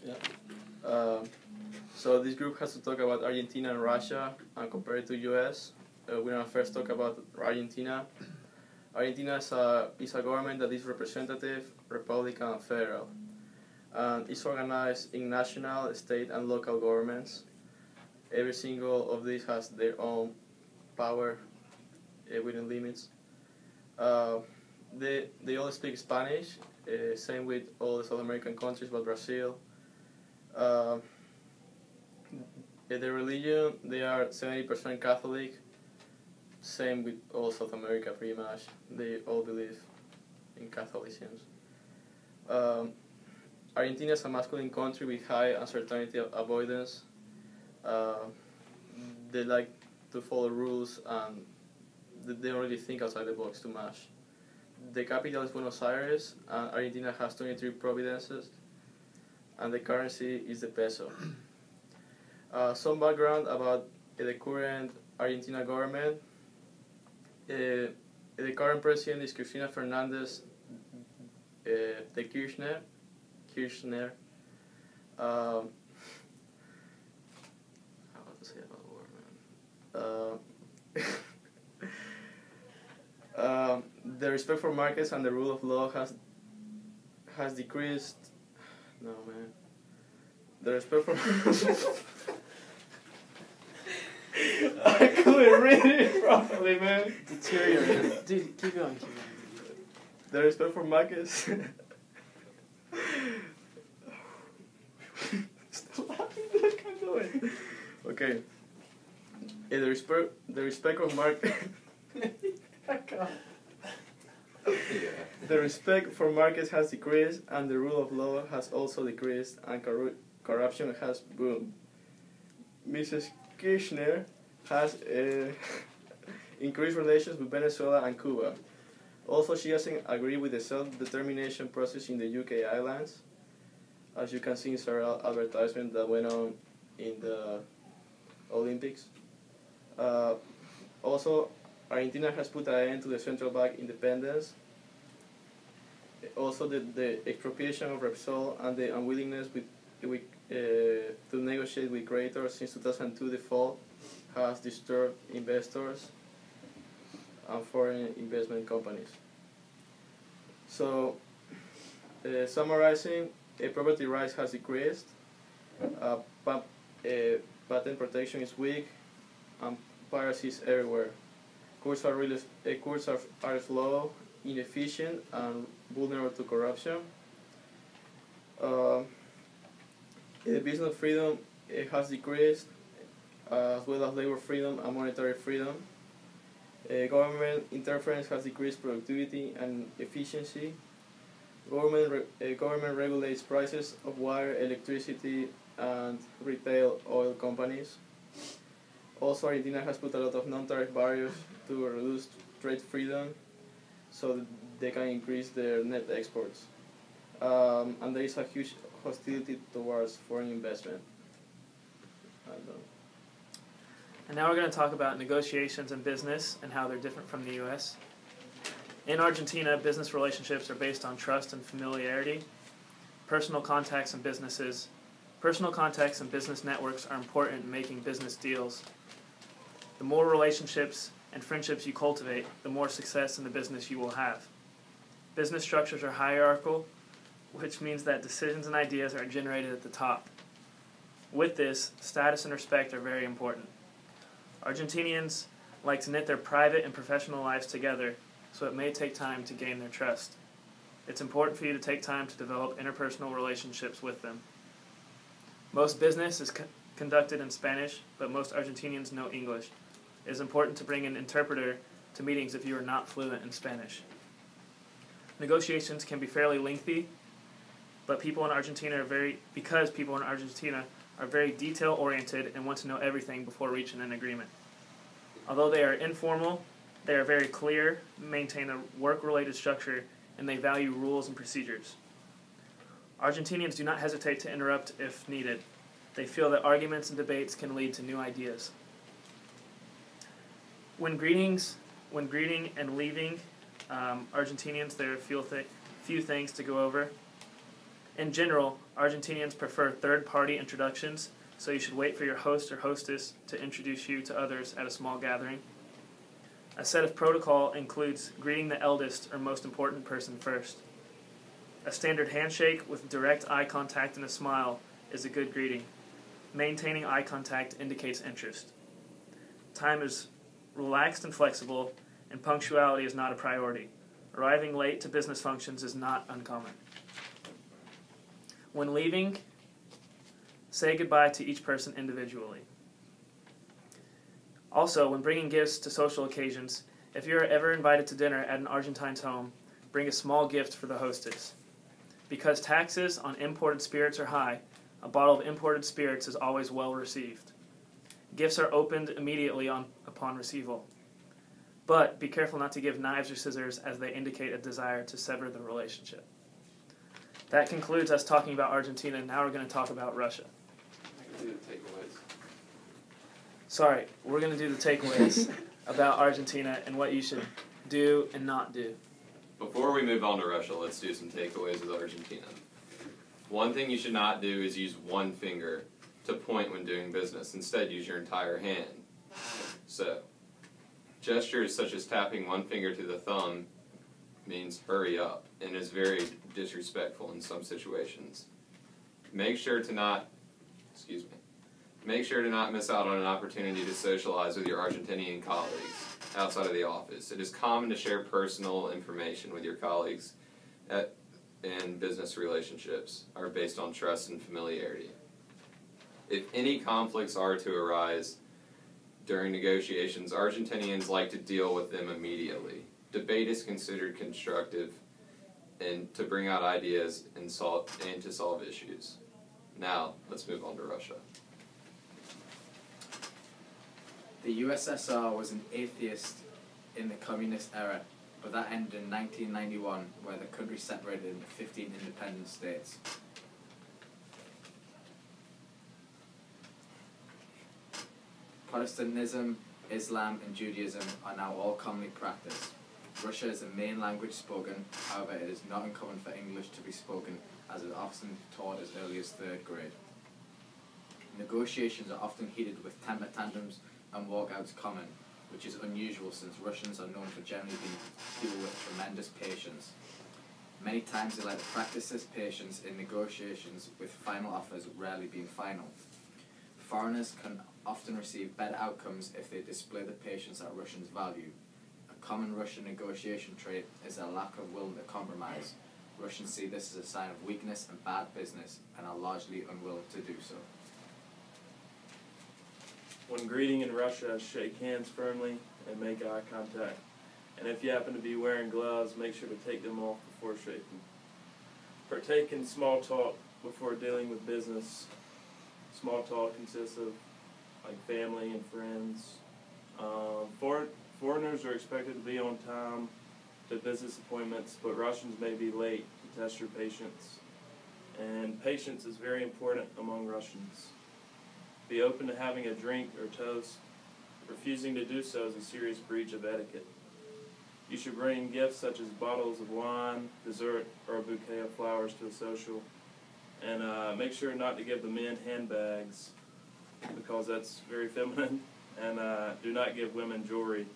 Yeah. So this group has to talk about Argentina and Russia and compare it to US. We're going to first talk about Argentina. Argentina is a government that is representative, Republican, and federal. And it's organized in national, state, and local governments. Every single of these has their own power within limits. They all speak Spanish, same with all the South American countries but Brazil. The religion, they are 70% Catholic, same with all South America pretty much. They all believe in Catholicism. Argentina is a masculine country with high uncertainty avoidance. They like to follow rules and they don't really think outside the box too much. The capital is Buenos Aires, and Argentina has 23 provinces, and the currency is the peso. Some background about the current Argentina government. The current president is Cristina Fernandez de Kirchner. How to say about the word, man? The respect for markets and the rule of law has decreased. No, man. The respect for I couldn't read it properly, man. Deteriorated. Dude, keep going. The respect for markets. Stop laughing, look, I'm going. Okay. The respect of market. The respect for markets has decreased, and the rule of law has also decreased, and corruption has boomed. Mrs. Kirchner has increased relations with Venezuela and Cuba. Also, she doesn't agree with the self-determination process in the UK islands, as you can see in several advertisements that went on in the Olympics. Also, Argentina has put an end to the central bank independence. Also, the expropriation of Repsol and the unwillingness to negotiate with creditors since 2002 default has disturbed investors and foreign investment companies. So, summarizing, property rights has decreased, patent protection is weak, and piracy is everywhere. Courts are slow, inefficient, and vulnerable to corruption. Business freedom has decreased, as well as labor freedom and monetary freedom. Government interference has decreased productivity and efficiency. Government regulates prices of water, electricity, and retail oil companies. Also, Argentina has put a lot of non-tariff barriers to reduce trade freedom, so that they can increase their net exports. And there is a huge hostility towards foreign investment. And now we're going to talk about negotiations in business and how they're different from the U.S. In Argentina, business relationships are based on trust and familiarity. Personal contacts and business networks are important in making business deals. The more relationships and friendships you cultivate, the more success in the business you will have. Business structures are hierarchical, which means that decisions and ideas are generated at the top. With this, status and respect are very important. Argentinians like to knit their private and professional lives together, so it may take time to gain their trust. It's important for you to take time to develop interpersonal relationships with them. Most business is conducted in Spanish, but most Argentinians know English. It is important to bring an interpreter to meetings if you are not fluent in Spanish. Negotiations can be fairly lengthy, but people in Argentina are very detail-oriented and want to know everything before reaching an agreement. Although they are informal, they are very clear, maintain a work-related structure, and they value rules and procedures. Argentinians do not hesitate to interrupt if needed. They feel that arguments and debates can lead to new ideas. When greeting and leaving Argentinians, there are few things to go over. In general, Argentinians prefer third-party introductions, so you should wait for your host or hostess to introduce you to others at a small gathering. A set of protocol includes greeting the eldest or most important person first. A standard handshake with direct eye contact and a smile is a good greeting. Maintaining eye contact indicates interest. Time is relaxed and flexible, and punctuality is not a priority. Arriving late to business functions is not uncommon. When leaving, say goodbye to each person individually. Also, when bringing gifts to social occasions, if you are ever invited to dinner at an Argentine's home, bring a small gift for the hostess. Because taxes on imported spirits are high, a bottle of imported spirits is always well received. Gifts are opened immediately upon receival. But be careful not to give knives or scissors, as they indicate a desire to sever the relationship. That concludes us talking about Argentina. Now we're going to talk about Russia. I can do the takeaways. Sorry, we're going to do the takeaways about Argentina and what you should do and not do. Before we move on to Russia, let's do some takeaways with Argentina. One thing you should not do is use one finger to point when doing business. Instead, use your entire hand. So, gestures such as tapping one finger to the thumb means hurry up and is very disrespectful in some situations. Make sure to not miss out on an opportunity to socialize with your Argentinian colleagues outside of the office. It is common to share personal information with your colleagues, and business relationships are based on trust and familiarity. If any conflicts are to arise during negotiations, Argentinians like to deal with them immediately. Debate is considered constructive and to bring out ideas and to solve issues. Now, let's move on to Russia. The USSR was an atheist in the communist era, but that ended in 1991, where the country separated into 15 independent states. Protestantism, Islam, and Judaism are now all commonly practiced. Russia is the main language spoken, however it is not uncommon for English to be spoken, as it is often taught as early as 3rd grade. Negotiations are often heated with temper tantrums and walkouts common, which is unusual since Russians are known for generally being people with tremendous patience. Many times they like to practice this patience in negotiations, with final offers rarely being final. Foreigners can often receive better outcomes if they display the patience that Russians value. A common Russian negotiation trait is a lack of will to compromise. Russians see this as a sign of weakness and bad business, and are largely unwilling to do so. When greeting in Russia, shake hands firmly and make eye contact. And if you happen to be wearing gloves, make sure to take them off before shaking. Partake in small talk before dealing with business. Small talk consists of family and friends. Foreigners are expected to be on time to business appointments, but Russians may be late to test your patience. And patience is very important among Russians. Be open to having a drink or toast. Refusing to do so is a serious breach of etiquette. You should bring gifts such as bottles of wine, dessert, or a bouquet of flowers to a social. And make sure not to give the men handbags, because that's very feminine. And do not give women jewelry.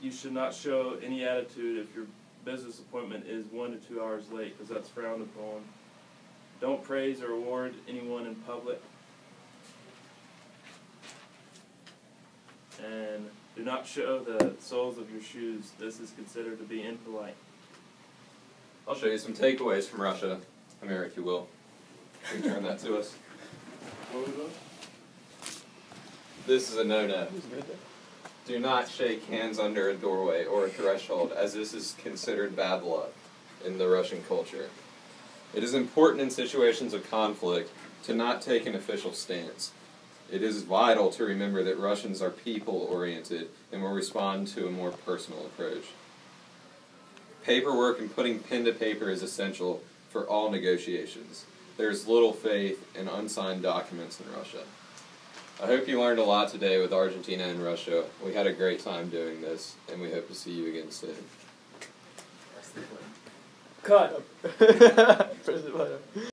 You should not show any attitude if your business appointment is 1 to 2 hours late, because that's frowned upon. Don't praise or reward anyone in public. And do not show the soles of your shoes. This is considered to be impolite. I'll show you some takeaways from Russia. Amir, if you will. Return that to us. This is a no-no. Do not shake hands under a doorway or a threshold, as this is considered bad luck in the Russian culture. It is important in situations of conflict to not take an official stance. It is vital to remember that Russians are people-oriented and will respond to a more personal approach. Paperwork and putting pen to paper is essential for all negotiations. There is little faith in unsigned documents in Russia. I hope you learned a lot today with Argentina and Russia. We had a great time doing this, and we hope to see you again soon. Cut.